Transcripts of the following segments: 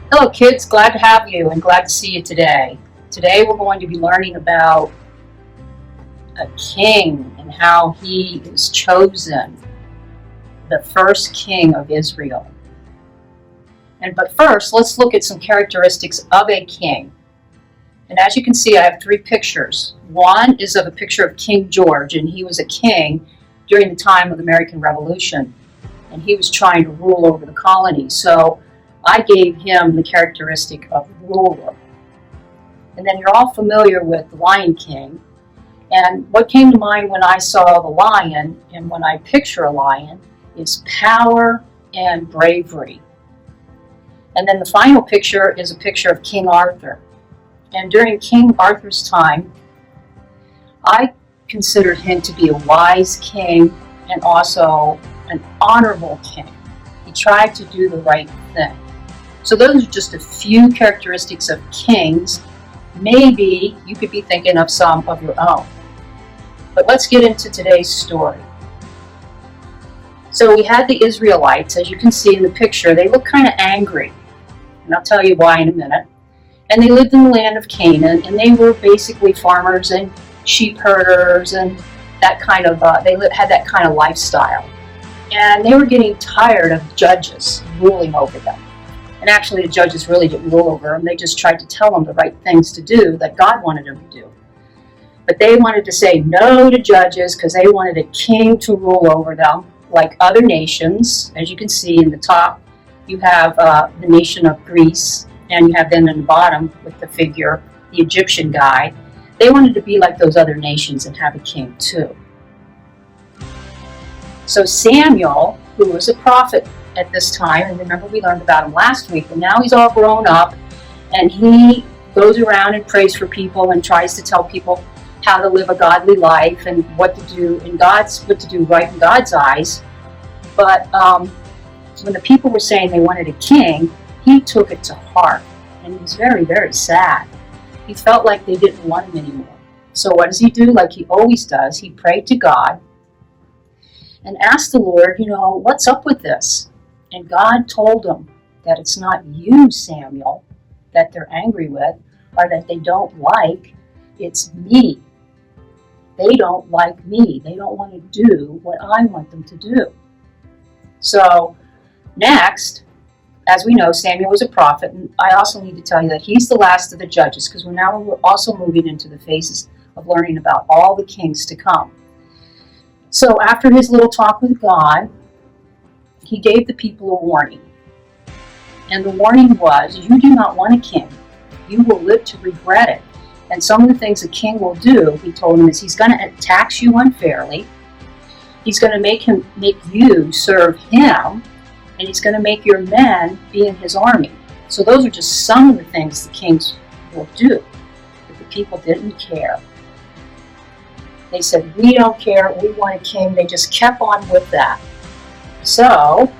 Hello kids, glad to have you and glad to see you today. Today we're going to be learning about a king and how he is chosen, the first king of Israel. But first, let's look at some characteristics of a king. And as you can see, I have three pictures. One is of a picture of King George, and he was a king during the time of the American Revolution. And he was trying to rule over the colonies. So I gave him the characteristic of ruler. And then you're all familiar with the Lion King. And what came to mind when I saw the lion and when I picture a lion is power and bravery. And then the final picture is a picture of King Arthur. And during King Arthur's time, I considered him to be a wise king and also an honorable king. He tried to do the right thing. So those are just a few characteristics of kings. Maybe you could be thinking of some of your own. But let's get into today's story. So we had the Israelites, as you can see in the picture. They look kind of angry, and I'll tell you why in a minute. And they lived in the land of Canaan, and they were basically farmers and sheep herders, and that kind of had that kind of lifestyle. And they were getting tired of judges ruling over them. And actually, the judges really didn't rule over them. They just tried to tell them the right things to do that God wanted them to do. But they wanted to say no to judges because they wanted a king to rule over them, like other nations. As you can see in the top, you have the nation of Greece, and you have them in the bottom with the figure, the Egyptian guy. They wanted to be like those other nations and have a king too. So Samuel, who was a prophet at this time, and remember we learned about him last week, but now he's all grown up, and he goes around and prays for people and tries to tell people how to live a godly life and what to do right in God's eyes. But when the people were saying they wanted a king, he took it to heart, and he was very, very sad. He felt like they didn't want him anymore. So what does he do? Like he always does, he prayed to God and asked the Lord, what's up with this? And God told him that it's not you, Samuel, that they're angry with or that they don't like. It's me. They don't like me. They don't want to do what I want them to do. So next, as we know, Samuel was a prophet, and I also need to tell you that he's the last of the judges, because we're also moving into the phases of learning about all the kings to come. So after his little talk with God, he gave the people a warning. And the warning was, you do not want a king. You will live to regret it. And some of the things a king will do, he told him, is he's going to tax you unfairly. He's going to make you serve him. And he's going to make your men be in his army. So those are just some of the things the kings will do. But the people didn't care. They said, we don't care, we want a king. They just kept on with that. So,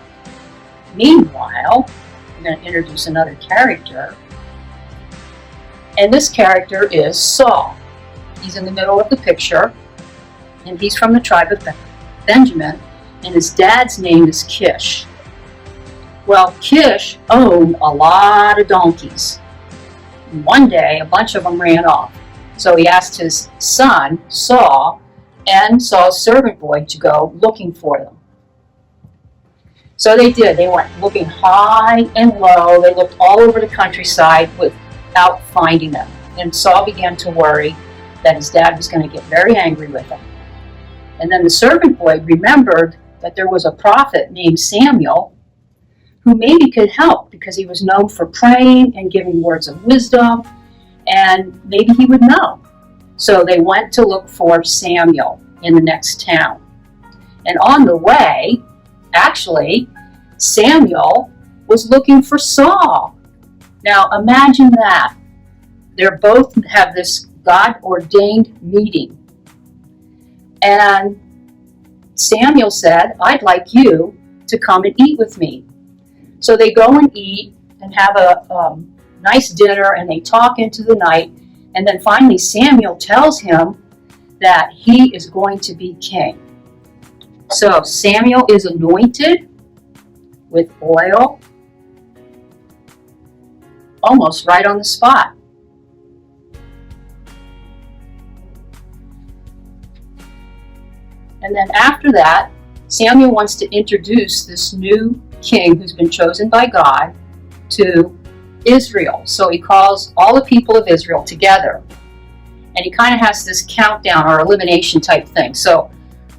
meanwhile, I'm going to introduce another character. And this character is Saul. He's in the middle of the picture. And he's from the tribe of Benjamin. And his dad's name is Kish. Well, Kish owned a lot of donkeys. And one day, a bunch of them ran off. So he asked his son, Saul, and Saul's servant boy to go looking for them. So they did. They went looking high and low. They looked all over the countryside without finding them. And Saul began to worry that his dad was going to get very angry with him. And then the servant boy remembered that there was a prophet named Samuel who maybe could help because he was known for praying and giving words of wisdom, and maybe he would know. So they went to look for Samuel in the next town. And on the way, actually, Samuel was looking for Saul. Now imagine that. They both have this God-ordained meeting. And Samuel said, I'd like you to come and eat with me. So they go and eat and have a nice dinner, and they talk into the night. And then finally Samuel tells him that he is going to be king. So Samuel is anointed with oil. almost right on the spot. And then after that, Samuel wants to introduce this new king who's been chosen by God to Israel. So he calls all the people of Israel together. And he kind of has this countdown or elimination type thing. So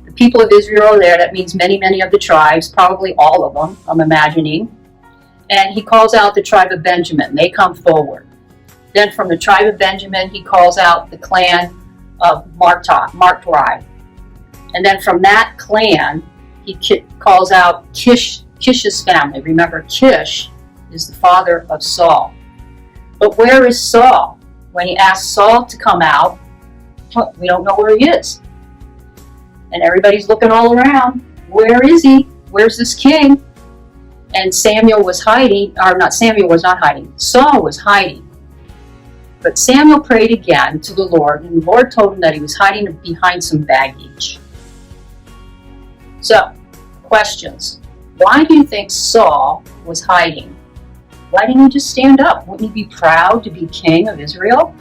the people of Israel are there. That means many, many of the tribes, probably all of them, I'm imagining. And he calls out the tribe of Benjamin. They come forward. Then from the tribe of Benjamin, he calls out the clan of Martri. And then from that clan, he calls out Kish's family. Remember, Kish is the father of Saul. But where is Saul? When he asks Saul to come out, we don't know where he is. And everybody's looking all around. Where is he? Where's this king? And Samuel was hiding, or not, Samuel was not hiding. Saul was hiding. But Samuel prayed again to the Lord, and the Lord told him that he was hiding behind some baggage. So, questions. Why do you think Saul was hiding? Why didn't he just stand up? Wouldn't he be proud to be king of Israel?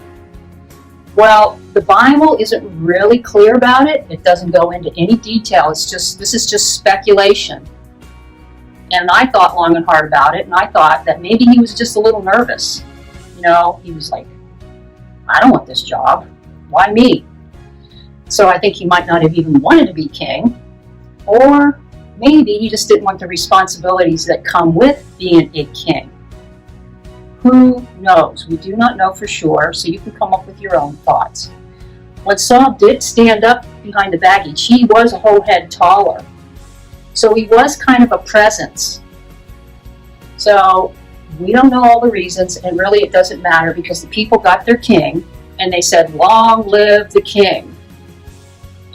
Well, the Bible isn't really clear about it. It doesn't go into any detail. This is just speculation. And I thought long and hard about it, and I thought that maybe he was just a little nervous. You know, he was like, I don't want this job. Why me? So I think he might not have even wanted to be king. Or maybe he just didn't want the responsibilities that come with being a king. Who knows? We do not know for sure, so you can come up with your own thoughts. When Saul did stand up behind the baggage, he was a whole head taller. So he was kind of a presence. So we don't know all the reasons, and really it doesn't matter because the people got their king, and they said, "Long live the king."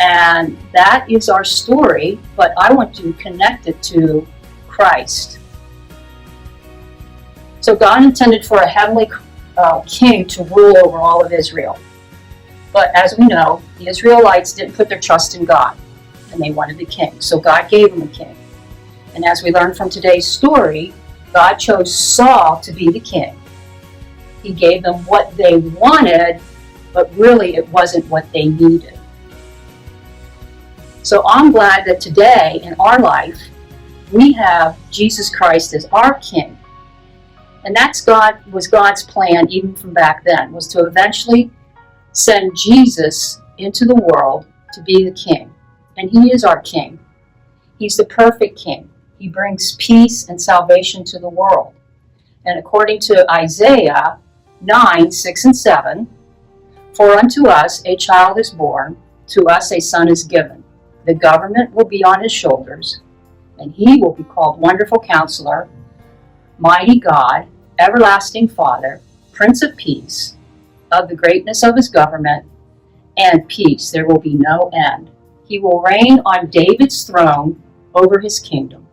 And that is our story, but I want to connect it to Christ. So God intended for a heavenly king to rule over all of Israel. But as we know, the Israelites didn't put their trust in God, and they wanted a king. So God gave them a king. And as we learn from today's story, God chose Saul to be the king. He gave them what they wanted, but really it wasn't what they needed. So I'm glad that today in our life, we have Jesus Christ as our king. And was God's plan even from back then, was to eventually send Jesus into the world to be the king. And he is our king. He's the perfect king. He brings peace and salvation to the world. And according to Isaiah 9:6-7, "For unto us a child is born, to us a son is given. The government will be on his shoulders, and he will be called Wonderful Counselor, Mighty God, Everlasting Father, Prince of Peace. Of the greatness of his government and peace there will be no end. He will reign on David's throne over his kingdom,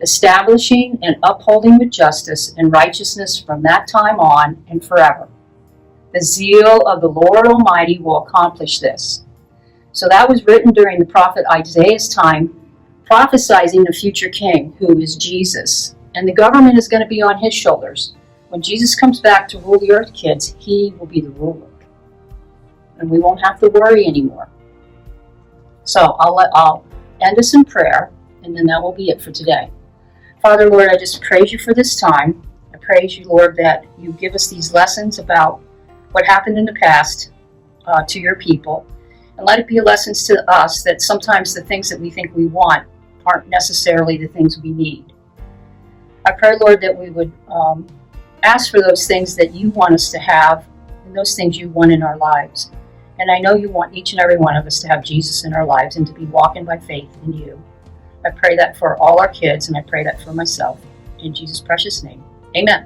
establishing and upholding with justice and righteousness from that time on and forever. The zeal of the Lord Almighty will accomplish this." So that was written during the prophet Isaiah's time, prophesizing the future king, who is Jesus. And the government is going to be on his shoulders. When Jesus comes back to rule the earth, kids, he will be the ruler. And we won't have to worry anymore. So I'll end us in prayer, and then that will be it for today. Father, Lord, I just praise you for this time. I praise you, Lord, that you give us these lessons about what happened in the past to your people. And let it be lessons to us that sometimes the things that we think we want aren't necessarily the things we need. I pray, Lord, that we would ask for those things that you want us to have and those things you want in our lives. And I know you want each and every one of us to have Jesus in our lives and to be walking by faith in you. I pray that for all our kids, and I pray that for myself. In Jesus' precious name, amen.